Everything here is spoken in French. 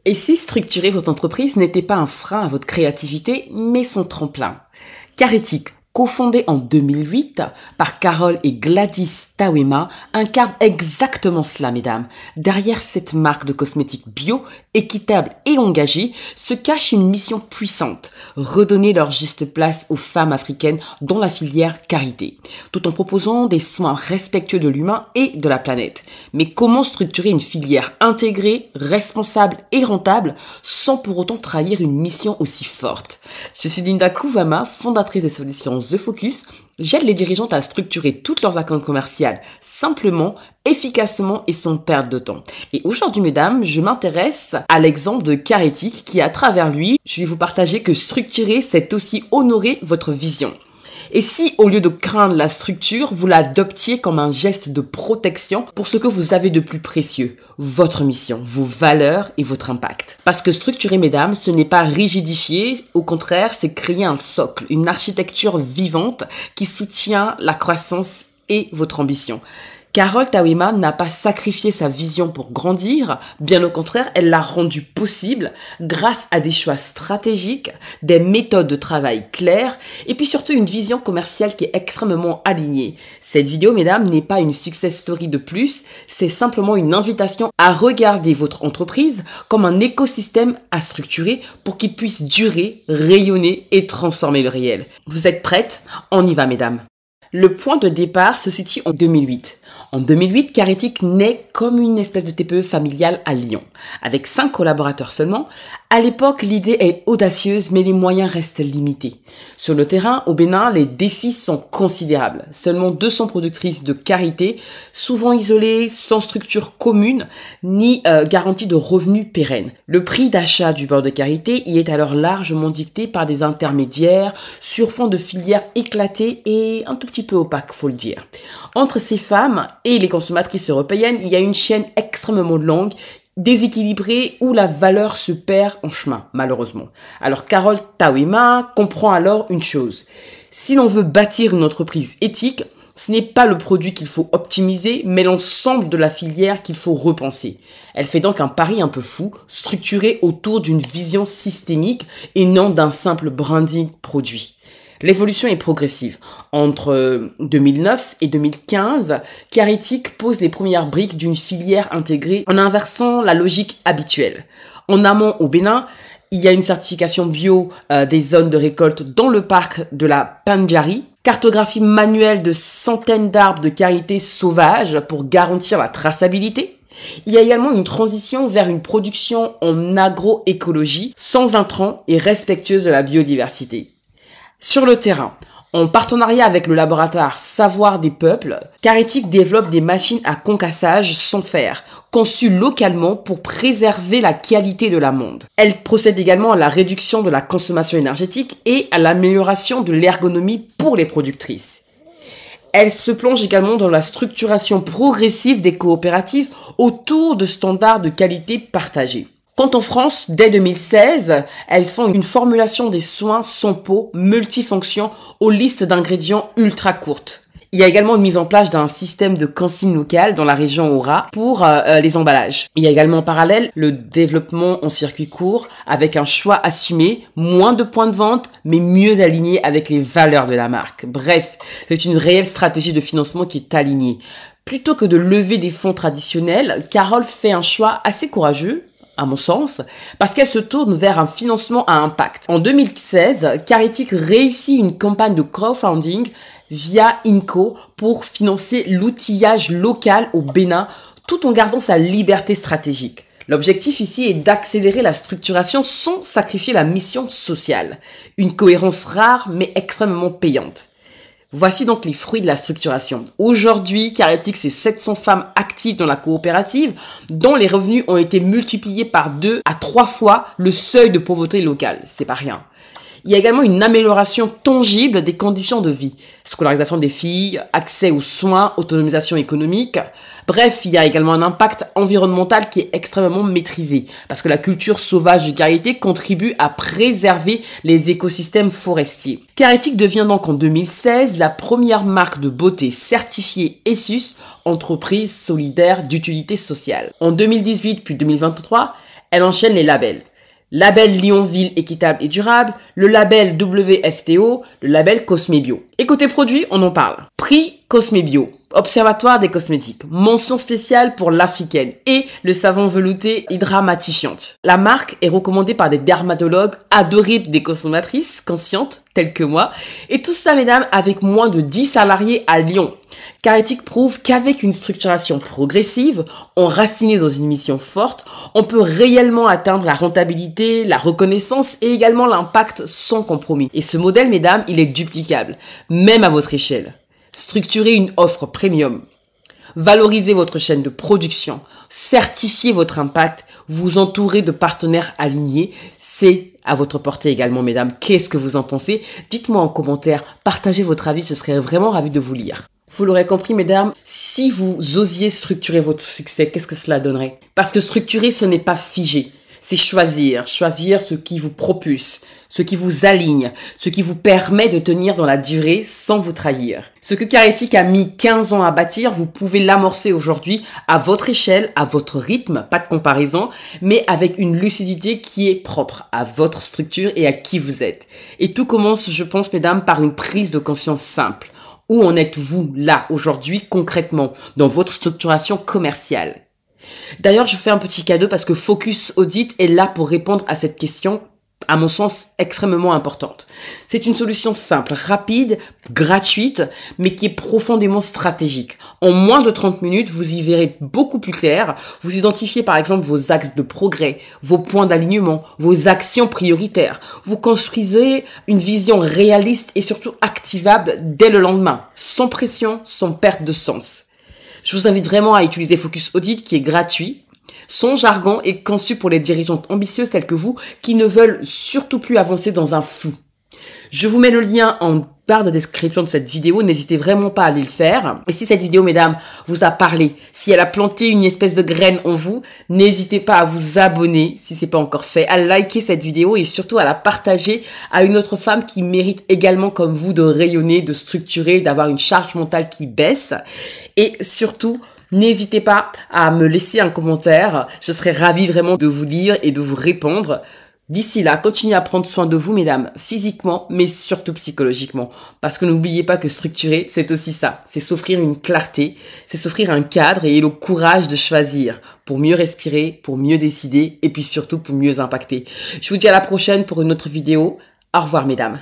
Et si structurer votre entreprise n'était pas un frein à votre créativité, mais son tremplin? Caretic, cofondé en 2008 par Carol et Gladys Tawema, incarne exactement cela, mesdames. Derrière cette marque de cosmétiques bio, équitable et engagée, se cache une mission puissante: redonner leur juste place aux femmes africaines dans la filière carité, tout en proposant des soins respectueux de l'humain et de la planète. Mais comment structurer une filière intégrée, responsable et rentable sans pour autant trahir une mission aussi forte? Je suis Linda Kouvama, fondatrice des solutions The Focus. J'aide les dirigeantes à structurer toutes leurs actions commerciales simplement, efficacement et sans perdre de temps. Et aujourd'hui, mesdames, je m'intéresse à l'exemple de Caretic qui, à travers lui, je vais vous partager que structurer, c'est aussi honorer votre vision. Et si, au lieu de craindre la structure, vous l'adoptiez comme un geste de protection pour ce que vous avez de plus précieux, votre mission, vos valeurs et votre impact. Parce que structurer, mesdames, ce n'est pas rigidifier, au contraire, c'est créer un socle, une architecture vivante qui soutient la croissance et votre ambition. Carol Tawema n'a pas sacrifié sa vision pour grandir, bien au contraire, elle l'a rendu possible grâce à des choix stratégiques, des méthodes de travail claires et puis surtout une vision commerciale qui est extrêmement alignée. Cette vidéo, mesdames, n'est pas une success story de plus, c'est simplement une invitation à regarder votre entreprise comme un écosystème à structurer pour qu'il puisse durer, rayonner et transformer le réel. Vous êtes prêtes? On y va, mesdames. Le point de départ se situe en 2008. En 2008, Caretic naît comme une espèce de TPE familiale à Lyon, avec 5 collaborateurs seulement. À l'époque, l'idée est audacieuse, mais les moyens restent limités. Sur le terrain, au Bénin, les défis sont considérables. Seulement 200 productrices de karité, souvent isolées, sans structure commune, ni garantie de revenus pérennes. Le prix d'achat du beurre de karité y est alors largement dicté par des intermédiaires, sur fond de filières éclatées et un tout petit peu opaques, faut le dire. Entre ces femmes et les consommatrices européennes, il y a une chaîne extrêmement longue, déséquilibrée, où la valeur se perd en chemin, malheureusement. Alors Carol Tawema comprend alors une chose: si l'on veut bâtir une entreprise éthique, ce n'est pas le produit qu'il faut optimiser, mais l'ensemble de la filière qu'il faut repenser. Elle fait donc un pari un peu fou, structuré autour d'une vision systémique et non d'un simple branding produit. L'évolution est progressive. Entre 2009 et 2015, Caretic pose les premières briques d'une filière intégrée en inversant la logique habituelle. En amont, au Bénin, il y a une certification bio des zones de récolte dans le parc de la Pandjari, cartographie manuelle de centaines d'arbres de karité sauvages pour garantir la traçabilité. Il y a également une transition vers une production en agroécologie, sans intrants et respectueuse de la biodiversité. Sur le terrain, en partenariat avec le laboratoire Savoir des Peuples, Caretic développe des machines à concassage sans fer, conçues localement pour préserver la qualité de l'amande. Elle procède également à la réduction de la consommation énergétique et à l'amélioration de l'ergonomie pour les productrices. Elle se plonge également dans la structuration progressive des coopératives autour de standards de qualité partagés. Quant en France, dès 2016, elles font une formulation des soins sans peau multifonction aux listes d'ingrédients ultra courtes. Il y a également une mise en place d'un système de consigne locale dans la région Aura pour les emballages. Il y a également en parallèle le développement en circuit court avec un choix assumé, moins de points de vente, mais mieux aligné avec les valeurs de la marque. Bref, c'est une réelle stratégie de financement qui est alignée. Plutôt que de lever des fonds traditionnels, Carol fait un choix assez courageux, à mon sens, parce qu'elle se tourne vers un financement à impact. En 2016, Caretic réussit une campagne de crowdfunding via INCO pour financer l'outillage local au Bénin, tout en gardant sa liberté stratégique. L'objectif ici est d'accélérer la structuration sans sacrifier la mission sociale. Une cohérence rare mais extrêmement payante. Voici donc les fruits de la structuration. Aujourd'hui, Caretic, c'est 700 femmes actives dans la coopérative, dont les revenus ont été multipliés par 2 à 3 fois le seuil de pauvreté locale. C'est pas rien. Il y a également une amélioration tangible des conditions de vie. Scolarisation des filles, accès aux soins, autonomisation économique. Bref, il y a également un impact environnemental qui est extrêmement maîtrisé parce que la culture sauvage de karité contribue à préserver les écosystèmes forestiers. Caretic devient donc en 2016 la première marque de beauté certifiée ESSUS, entreprise solidaire d'utilité sociale. En 2018 puis 2023, Elle enchaîne les labels. Label Lyon-Ville équitable et durable, le label WFTO, le label Cosmebio. Et côté produit, on en parle. Prix Cosmebio, Observatoire des cosmétiques, mention spéciale pour l'africaine et le savon velouté Hydra Matifiante. La marque est recommandée par des dermatologues, adorée des consommatrices conscientes telles que moi, et tout cela, mesdames, avec moins de 10 salariés à Lyon. Caretic prouve qu'avec une structuration progressive, enracinée dans une mission forte, on peut réellement atteindre la rentabilité, la reconnaissance et également l'impact sans compromis. Et ce modèle, mesdames, il est duplicable, même à votre échelle. Structurez une offre premium. Valorisez votre chaîne de production. Certifiez votre impact. Vous entourez de partenaires alignés. C'est à votre portée également, mesdames. Qu'est-ce que vous en pensez? Dites-moi en commentaire. Partagez votre avis. Je serais vraiment ravie de vous lire. Vous l'aurez compris, mesdames, si vous osiez structurer votre succès, qu'est-ce que cela donnerait? Parce que structurer, ce n'est pas figé. C'est choisir ce qui vous propulse, ce qui vous aligne, ce qui vous permet de tenir dans la durée sans vous trahir. Ce que Caretic a mis 15 ans à bâtir, vous pouvez l'amorcer aujourd'hui à votre échelle, à votre rythme, pas de comparaison, mais avec une lucidité qui est propre à votre structure et à qui vous êtes. Et tout commence, je pense, mesdames, par une prise de conscience simple. Où en êtes-vous là, aujourd'hui, concrètement, dans votre structuration commerciale? D'ailleurs, je fais un petit cadeau parce que Focus Audit est là pour répondre à cette question, à mon sens, extrêmement importante. C'est une solution simple, rapide, gratuite, mais qui est profondément stratégique. En moins de 30 minutes, vous y verrez beaucoup plus clair. Vous identifiez par exemple vos axes de progrès, vos points d'alignement, vos actions prioritaires. Vous construisez une vision réaliste et surtout activable dès le lendemain, sans pression, sans perte de sens. Je vous invite vraiment à utiliser Focus Audit qui est gratuit. Son jargon est conçu pour les dirigeantes ambitieuses telles que vous qui ne veulent surtout plus avancer dans un flou. Je vous mets le lien en barre de description de cette vidéo. N'hésitez vraiment pas à aller le faire. Et si cette vidéo, mesdames, vous a parlé, si elle a planté une espèce de graine en vous, n'hésitez pas à vous abonner si c'est pas encore fait, à liker cette vidéo et surtout à la partager à une autre femme qui mérite également comme vous de rayonner, de structurer, d'avoir une charge mentale qui baisse. Et surtout, n'hésitez pas à me laisser un commentaire. Je serais ravie vraiment de vous lire et de vous répondre. D'ici là, continuez à prendre soin de vous, mesdames, physiquement, mais surtout psychologiquement. Parce que n'oubliez pas que structurer, c'est aussi ça. C'est s'offrir une clarté, c'est s'offrir un cadre et le courage de choisir pour mieux respirer, pour mieux décider et puis surtout pour mieux impacter. Je vous dis à la prochaine pour une autre vidéo. Au revoir, mesdames.